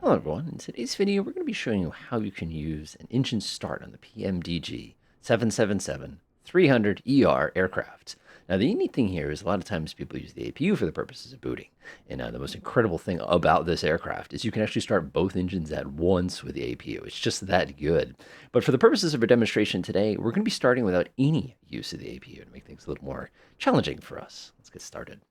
Hello everyone, in today's video we're going to be showing you how you can use an engine start on the PMDG 777-300ER aircraft. Now the unique thing here is a lot of times people use the APU for the purposes of booting. And the most incredible thing about this aircraft is you can actually start both engines at once with the APU. It's just that good. But for the purposes of our demonstration today, we're going to be starting without any use of the APU to make things a little more challenging for us. Let's get started.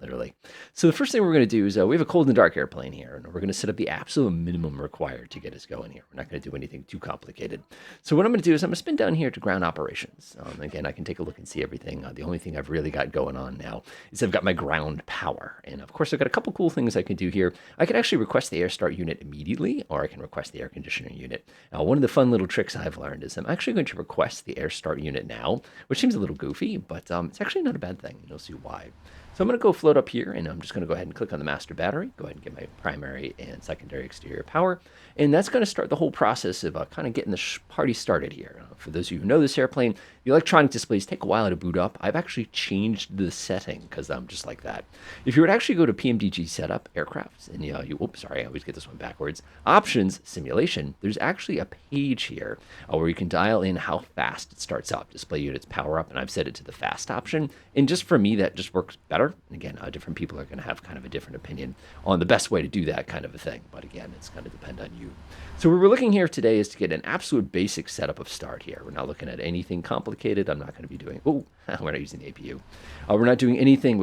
Literally. So the first thing we're going to do is we have a cold and dark airplane here, and we're going to set up the absolute minimum required to get us going here. We're not going to do anything too complicated. So what I'm going to do is I'm going to spin down here to ground operations. Again, I can take a look and see everything. The only thing I've really got going on now is I've got my ground power. And of course, I've got a couple cool things I can do here. I can actually request the air start unit immediately, or I can request the air conditioner unit. Now, one of the fun little tricks I've learned is I'm actually going to request the air start unit now, which seems a little goofy, but it's actually not a bad thing. You'll see why. So I'm going to go float up here, and I'm just going to go ahead and click on the master battery, go ahead and get my primary and secondary exterior power, and that's going to start the whole process of kind of getting the party started here. For those of you who know this airplane, the electronic displays take a while to boot up. I've actually changed the setting because I'm just like that. If you would actually go to PMDG setup, aircrafts, and oops, sorry, I always get this one backwards, options, simulation, there's actually a page here where you can dial in how fast it starts up, display units power up, and I've set it to the fast option, and just for me, that just works better. And again, different people are going to have kind of a different opinion on the best way to do that kind of a thing. But again, it's going to depend on you. So what we're looking here today is to get an absolute basic setup of start here. We're not looking at anything complicated. I'm not going to be doing, we're not using the APU. We're not doing anything,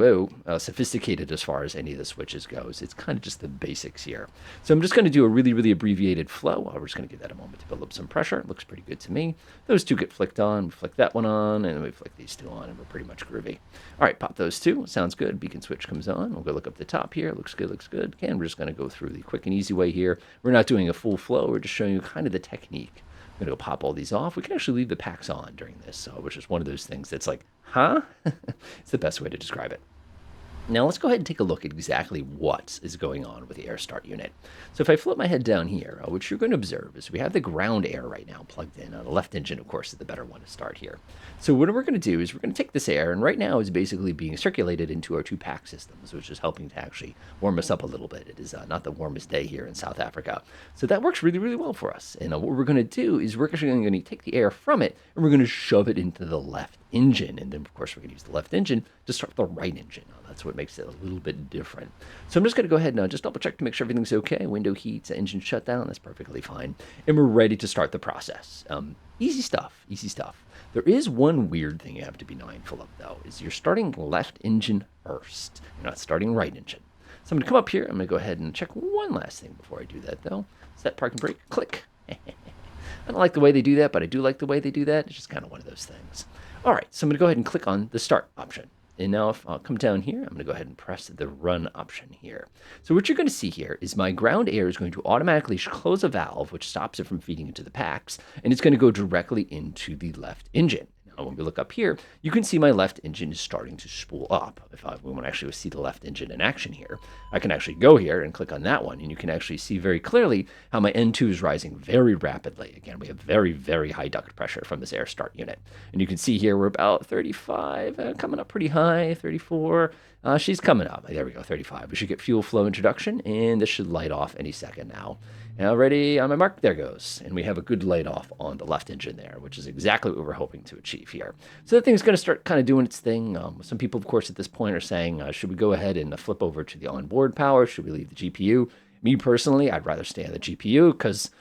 sophisticated as far as any of the switches goes. It's kind of just the basics here. So I'm just going to do a really, really abbreviated flow. We're just going to give that a moment to build up some pressure. It looks pretty good to me. Those two get flicked on. We flick that one on, and then we flick these two on, and we're pretty much groovy. All right, pop those two. Sounds good. Beacon switch comes on. We'll go look up the top here. Looks good, looks good. Again, we're just going to go through the quick and easy way here. We're not doing a full flow. We're just showing you kind of the technique. I'm going to go pop all these off. We can actually leave the packs on during this, which is one of those things that's like, huh? It's the best way to describe it. Now let's go ahead and take a look at exactly what is going on with the air start unit. So if I flip my head down here, what you're going to observe is we have the ground air right now plugged in. The left engine, of course, is the better one to start here. So what we're going to do is we're going to take this air, and right now it's basically being circulated into our two pack systems, which is helping to actually warm us up a little bit. It is not the warmest day here in South Africa. So that works really, really well for us. And what we're going to do is we're actually going to take the air from it, and we're going to shove it into the left engine. And then, of course, we're going to use the left engine to start the right engine. That's what makes it a little bit different. So I'm just going to go ahead and just double check to make sure everything's okay. Window heats, engine shutdown, that's perfectly fine. And we're ready to start the process. Easy stuff, easy stuff. There is one weird thing you have to be mindful of, though, is you're starting left engine first. You're not starting right engine. So I'm going to come up here. I'm going to go ahead and check one last thing before I do that, though. Set park and brake, click. I don't like the way they do that, but I do like the way they do that. It's just kind of one of those things. All right, so I'm going to go ahead and click on the start option. And now if I'll come down here, I'm going to go ahead and press the run option here. So what you're going to see here is my ground air is going to automatically close a valve, which stops it from feeding into the packs, and it's going to go directly into the left engine. Now, when we look up here, you can see my left engine is starting to spool up. If we want to actually see the left engine in action here, I can actually go here and click on that one, and you can actually see very clearly how my N2 is rising very rapidly. Again, we have very, very high duct pressure from this air start unit. And you can see here we're about 35, coming up pretty high, 34. She's coming up. There we go, 35. We should get fuel flow introduction, and this should light off any second now. Now, ready on my mark, there goes. And we have a good light off on the left engine there, which is exactly what we're hoping to achieve here. So the thing's going to start kind of doing its thing. Some people, of course, at this point are saying, should we go ahead and flip over to the onboard power? Should we leave the GPU? Me personally, I'd rather stay on the GPU because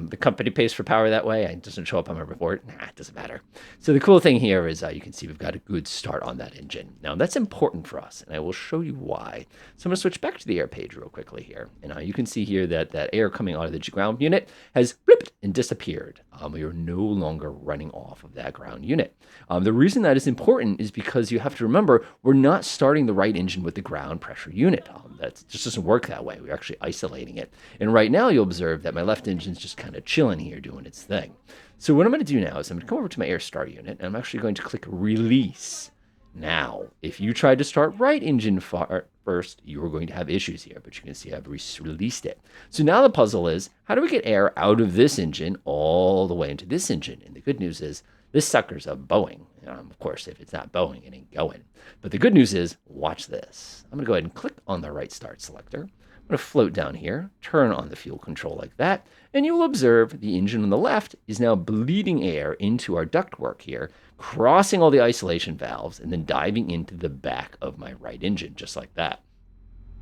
the company pays for power that way. It doesn't show up on my report. Nah, it doesn't matter. So the cool thing here is you can see we've got a good start on that engine. Now, that's important for us, and I will show you why. So I'm going to switch back to the air page real quickly here. And you can see here that that air coming out of the ground unit has blipped and disappeared. We are no longer running off of that ground unit. The reason that is important is because you have to remember we're not starting the right engine with the ground pressure unit. That just doesn't work that way. We're actually isolating it. And right now you'll observe that my left engine's just kind of chilling here doing its thing. So what I'm going to do now is I'm going to come over to my air start unit, and I'm actually going to click release. Now, if you tried to start right engine first, you are going to have issues here, but you can see I've released it. So now the puzzle is, how do we get air out of this engine all the way into this engine? And the good news is, this sucker's a Boeing. Of course, if it's not Boeing, it ain't going. But the good news is, watch this. I'm going to go ahead and click on the right start selector. I'm going to float down here, turn on the fuel control like that, and you will observe the engine on the left is now bleeding air into our ductwork here, crossing all the isolation valves, and then diving into the back of my right engine, just like that.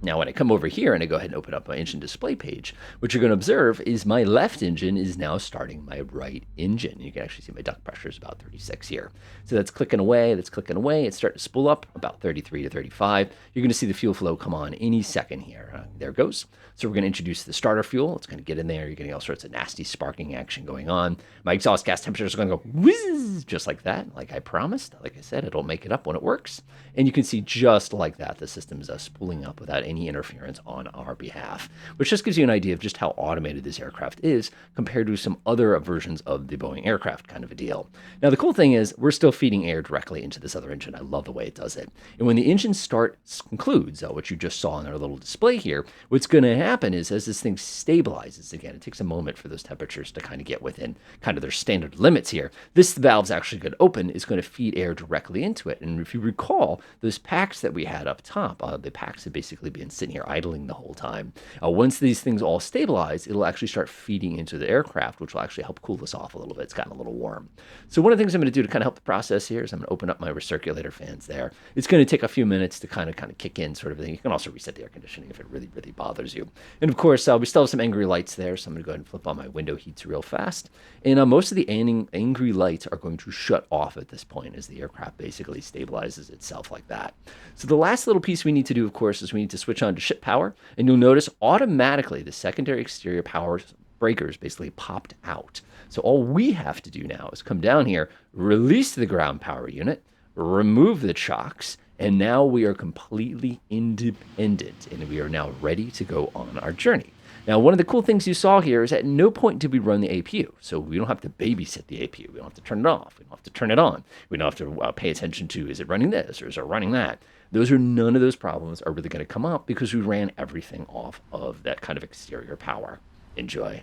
Now, when I come over here and I go ahead and open up my engine display page, what you're going to observe is my left engine is now starting my right engine. You can actually see my duct pressure is about 36 here. So that's clicking away, that's clicking away. It's starting to spool up about 33 to 35. You're going to see the fuel flow come on any second here. There it goes. So we're going to introduce the starter fuel. It's going to get in there. You're getting all sorts of nasty sparking action going on. My exhaust gas temperature is going to go whiz, just like that, like I promised. Like I said, it'll make it up when it works. And you can see just like that, the system is spooling up without any interference on our behalf, which just gives you an idea of just how automated this aircraft is compared to some other versions of the Boeing aircraft kind of a deal. Now, the cool thing is we're still feeding air directly into this other engine. I love the way it does it. And when the engine start concludes, what you just saw in our little display here, what's going to happen is as this thing stabilizes again, it takes a moment for those temperatures to kind of get within kind of their standard limits here. This valve's actually going to open, is going to feed air directly into it. And if you recall, those packs that we had up top, the packs have basically been sitting here idling the whole time. Once these things all stabilize, it'll actually start feeding into the aircraft, which will actually help cool this off a little bit. It's gotten a little warm. So one of the things I'm going to do to kind of help the process here is I'm going to open up my recirculator fans there. It's going to take a few minutes to kind of kick in sort of thing. You can also reset the air conditioning if it really, really bothers you. And of course, we still have some angry lights there, so I'm going to go ahead and flip on my window heats real fast. And most of the angry lights are going to shut off at this point as the aircraft basically stabilizes itself like that. So the last little piece we need to do, of course, is we need to switch on to ship power. And you'll notice automatically the secondary exterior power breakers basically popped out. So all we have to do now is come down here, release the ground power unit, remove the chocks, and now we are completely independent, and we are now ready to go on our journey. Now, one of the cool things you saw here is at no point did we run the APU, so we don't have to babysit the APU. We don't have to turn it off. We don't have to turn it on. We don't have to pay attention to, is it running this or is it running that? None of those problems are really going to come up because we ran everything off of that kind of exterior power. Enjoy.